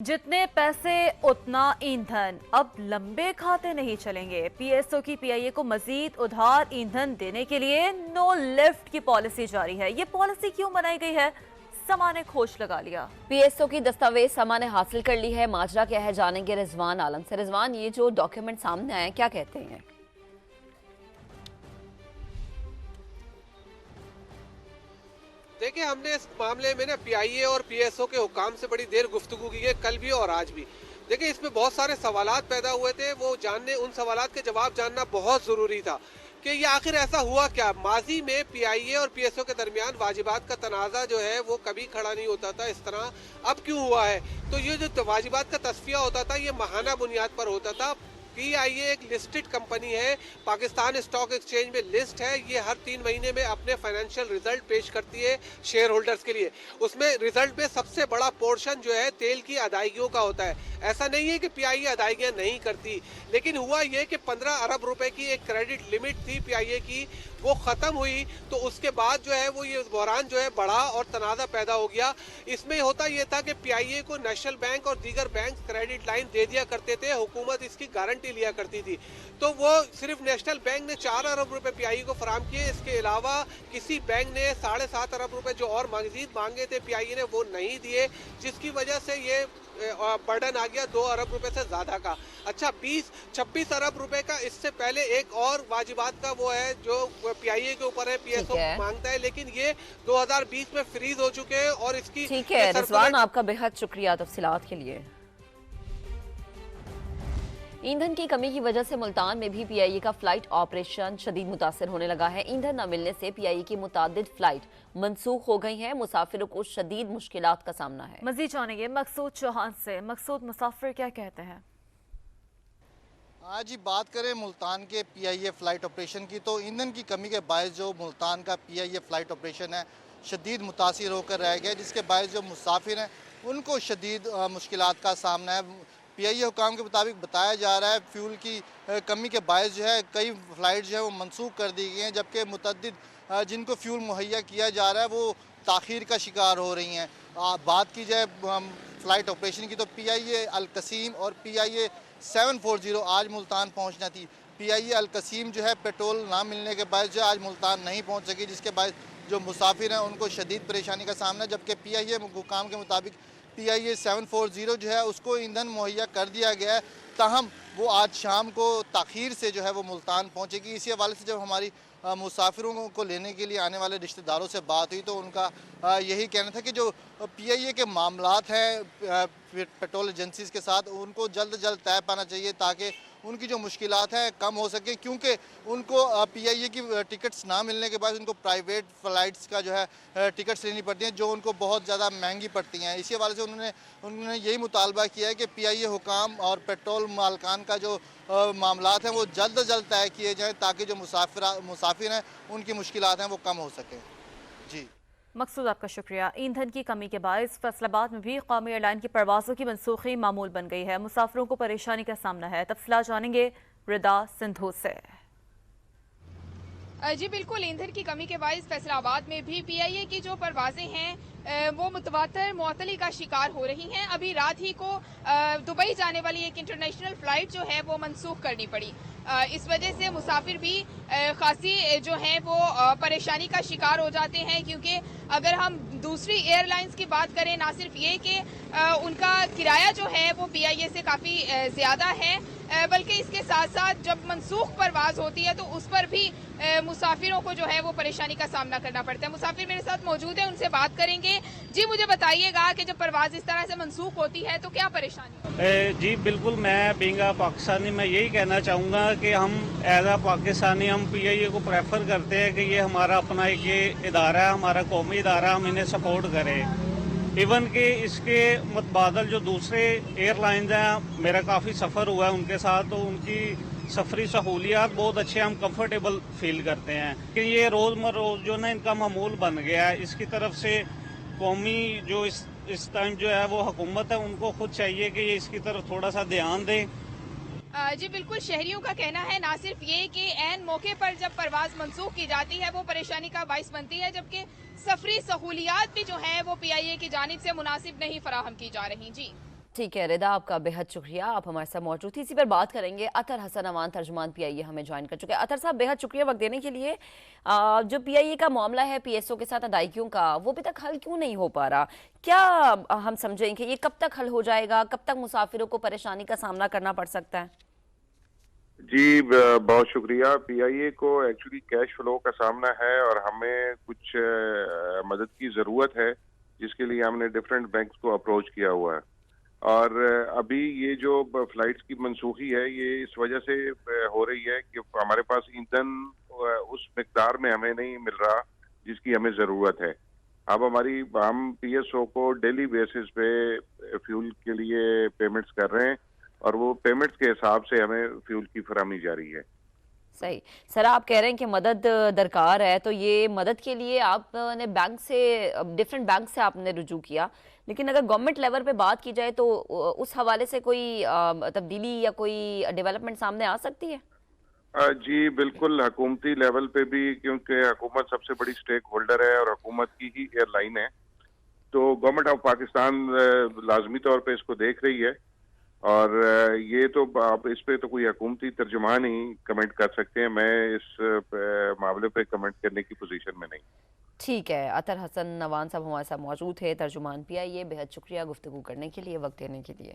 जितने पैसे उतना ईंधन, अब लंबे खाते नहीं चलेंगे। पीएसओ की पीआईए को मजीद उधार ईंधन देने के लिए नो लिफ्ट की पॉलिसी जारी है। ये पॉलिसी क्यों बनाई गई है, समा ने खोज लगा लिया। पीएसओ की दस्तावेज समा ने हासिल कर ली है। माजरा क्या है जानेंगे रिजवान आलम से। रिजवान, ये जो डॉक्यूमेंट सामने आए क्या कहते हैं? देखिए, हमने इस मामले में ना पीआईए और पीएसओ के हुकाम से बड़ी देर गुफ्तगू की है, कल भी और आज भी। देखिए, इसमें बहुत सारे सवालात पैदा हुए थे, वो जानने, उन सवालात के जवाब जानना बहुत जरूरी था कि ये आखिर ऐसा हुआ क्या। माजी में पीआईए और पीएसओ के दरमियान वाजिबात का तनाज़ा जो है वो कभी खड़ा नहीं होता था इस तरह, अब क्यों हुआ है? तो ये जो वाजिबात का तस्फिया होता था ये माहाना बुनियाद पर होता था। पीआईए एक लिस्टेड कंपनी है, पाकिस्तान स्टॉक एक्सचेंज में लिस्ट है। ये हर 3 महीने में अपने फाइनेंशियल रिजल्ट पेश करती है शेयर होल्डर्स के लिए। उसमें रिजल्ट में सबसे बड़ा पोर्शन जो है तेल की अदायगियों का होता है। ऐसा नहीं है कि पीआईए अदायगियां नहीं करती, लेकिन हुआ ये कि 15 अरब रुपए की एक क्रेडिट लिमिट थी पीआईए की, वो खत्म हुई तो उसके बाद जो है वो ये बहरान जो है बढ़ा और तनाज़ा पैदा हो गया। इसमें होता ये था कि पीआईए को नेशनल बैंक और दीगर बैंक क्रेडिट लाइन दे दिया करते थे, हुकूमत इसकी गारंटी लिया करती थी। तो वो सिर्फ नेशनल बैंक ने 4 अरब रुपए पीआईए को फराम किए। इसके अलावा किसी बैंक ने 7.5 अरब रुपए जो और मजीद मांगे थे पीआईए ने वो नहीं दिए, जिसकी वजह से ये बर्डन आ गया 2 अरब रुपए से ज्यादा का। अच्छा, 20-26 अरब रुपए का इससे पहले एक और वाजिबात का वो है जो पीआईए के ऊपर है, पीएसओ मांगता है, लेकिन ये 2020 में फ्रीज हो चुके हैं और इसकी ठीक है रिजवान, आपका बेहद शुक्रिया तफसीलात के लिए। ईंधन की कमी की वजह से मुल्तान में भी पीआईए का फ्लाइट ऑपरेशन शदीद मुतासर होने लगा है। ईंधन न मिलने से पीआईए की मुतादिद फ्लाइट मनसूख हो गई हैं। मुसाफिरों को शदीद मुश्किलात का सामना है। मजीद जानेंगे मकसूद चौहान से। मकसूद, मुसाफिर क्या कहते हैं? आज ही बात करें मुल्तान के पीआईए फ़्लाइट ऑपरेशन की, तो ईंधन की कमी के बायस जो मुल्तान का पीआईए फ़्लाइट ऑपरेशन है शदीद मुतासिर होकर रह गया, जिसके बायस जो मुसाफिर हैं उनको शदीद मुश्किलात का सामना है। पीआईए हुकाम के मुताबिक बताया जा रहा है फ्यूल की कमी के बायस जो है कई फ़्लाइट जो है वो मनसूख कर दी गई हैं, जबकि मुतअद्दिद जिनको फ्यूल मुहैया किया जा रहा है वो ताख़ीर का शिकार हो रही हैं। बात की जाए फ़्लाइट ऑपरेशन की, तो पीआईए अल-कसीम और पीआईए 740 आज मुल्तान पहुंचना थी। पीआईए अल-कसीम जो है पेट्रोल ना मिलने के बाद जो आज मुल्तान नहीं पहुंच सकी, जिसके बाद जो मुसाफिर हैं उनको शदीद परेशानी का सामना। जबकि पीआईए हुकाम के मुताबिक पीआईए 740 जो है उसको ईंधन मुहैया कर दिया गया है, ताहम वो आज शाम को ताख़ीर से जो है वो मुल्तान पहुँचेगी। इसी हवाले से जब हमारी मुसाफिरों को लेने के लिए आने वाले रिश्तेदारों से बात हुई तो उनका यही कहना था कि जो पीआईए के मामलात हैं पेट्रोल एजेंसीज़ के साथ उनको जल्द से जल्द तय पाना चाहिए ताकि उनकी जो मुश्किलात हैं कम हो सके, क्योंकि उनको पीआईए की टिकट्स ना मिलने के बाद उनको प्राइवेट फ़्लाइट्स का जो है टिकट्स लेनी पड़ती हैं जो उनको बहुत ज़्यादा महंगी पड़ती हैं। इसी हवाले से उन्होंने यही मुतालबा किया है कि पीआईए हुकाम और पेट्रोल मालकान का जो मामलात हैं वो जल्द से जल्द तय किए जाएँ ताकि जो मुसाफिर हैं उनकी मुश्किलात हैं वो कम हो सकें। जी मकसूद, आपका शुक्रिया। ईंधन की कमी के बायस फैसलाबाद में भी कौमी एयरलाइन की परवाज़ों की मनसूखी मामूल बन गई है। मुसाफिरों को परेशानी का सामना है। तफसीलात जानेंगे रिदा सिंधु से। जी बिल्कुल, ईंधन की कमी के बायस फैसलाबाद में भी पीआईए की जो परवाजें हैं वो मुतवातर मुअत्तली का शिकार हो रही हैं। अभी रात ही को दुबई जाने वाली एक इंटरनेशनल फ्लाइट जो है वो मनसूख करनी पड़ी। इस वजह से मुसाफिर भी खासी जो है वो परेशानी का शिकार हो जाते हैं, क्योंकि अगर हम दूसरी एयरलाइंस की बात करें, ना सिर्फ ये कि उनका किराया जो है वो पीआईए से काफ़ी ज़्यादा है, बल्कि इसके साथ साथ जब मनसूख परवाज होती है तो उस पर भी मुसाफिरों को जो है वो परेशानी का सामना करना पड़ता है। मुसाफिर मेरे साथ मौजूद है, उनसे बात करेंगे। जी, मुझे बताइएगा कि जब परवाज इस तरह से मनसूख होती है तो क्या परेशानी? जी बिल्कुल, मैं बीइंग पाकिस्तानी मैं यही कहना चाहूँगा कि हम एज आ पाकिस्तानी हम पीआईए को प्रेफर करते हैं कि ये हमारा अपना एक ये इदारा है, हमारा कौमी इदारा, हम इन्हें सपोर्ट करें। इवन कि इसके मुतबादल जो दूसरे एयरलाइंस हैं, मेरा काफ़ी सफ़र हुआ है उनके साथ, तो उनकी सफरी सहूलियात बहुत अच्छे, हम कंफर्टेबल फील करते हैं कि ये रोज़ जो ना इनका मामूल बन गया है। इसकी तरफ से कौमी जो इस टाइम जो है वो हुकूमत है उनको खुद चाहिए कि ये इसकी तरफ थोड़ा सा ध्यान दें। जी बिल्कुल, शहरियों का कहना है ना सिर्फ ये कि ऐन मौके पर जब परवाज मनसूख की जाती है वो परेशानी का बाइस बनती है, जबकि सफरी सहूलियात भी जो है वो पीआईए की जानिब से मुनासिब नहीं फराहम की जा रही। जी ठीक है रिदा, आपका बेहद शुक्रिया, आप हमारे साथ मौजूद थी। इसी पर बात करेंगे। अतर हसन अवान तर्जुमान पीआईए हमें ज्वाइन कर चुके हैं। अतर साहब, बेहद शुक्रिया वक्त देने के लिए। जो पीआईए का मामला है पीएसओ के साथ अदायगियों का, वो अभी तक हल क्यों नहीं हो पा रहा? क्या हम समझें कि ये कब तक हल हो जाएगा? कब तक मुसाफिरों को परेशानी का सामना करना पड़ सकता है? जी बहुत शुक्रिया। पीआईए को एक्चुअली कैश फ्लो का सामना है और हमें कुछ मदद की ज़रूरत है, जिसके लिए हमने डिफरेंट बैंक्स को अप्रोच किया हुआ है। और अभी ये जो फ्लाइट्स की मनसूखी है, ये इस वजह से हो रही है कि हमारे पास ईंधन उस मिकदार में हमें नहीं मिल रहा जिसकी हमें ज़रूरत है। अब हम पीएसओ को डेली बेसिस पे फ्यूल के लिए पेमेंट्स कर रहे हैं और वो पेमेंट्स के हिसाब से हमें फ्यूल की फराहमी जारी है। सही। सर, आप कह रहे हैं कि मदद दरकार है, तो ये मदद के लिए आपने बैंक से, डिफरेंट बैंक से आपने रुजू किया, लेकिन अगर गवर्नमेंट लेवल पे बात की जाए तो उस हवाले से कोई तब्दीली या कोई डेवलपमेंट सामने आ सकती है? जी बिल्कुल, हुकूमती लेवल पे भी, क्योंकि हुकूमत सबसे बड़ी स्टेक होल्डर है और हुकूमत की ही एयरलाइन है, तो गवर्नमेंट ऑफ पाकिस्तान लाजमी तौर पे इसको देख रही है। और ये तो आप इस पे तो कोई हुकूमती तर्जुमान ही कमेंट कर सकते हैं। मैं इस मामले पे कमेंट करने की पोजीशन में नहीं। ठीक है। अतर हसन अवान साहब हमारे साथ मौजूद थे, तर्जुमान पीआईए। बेहद शुक्रिया गुफ्तगू करने के लिए, वक्त देने के लिए।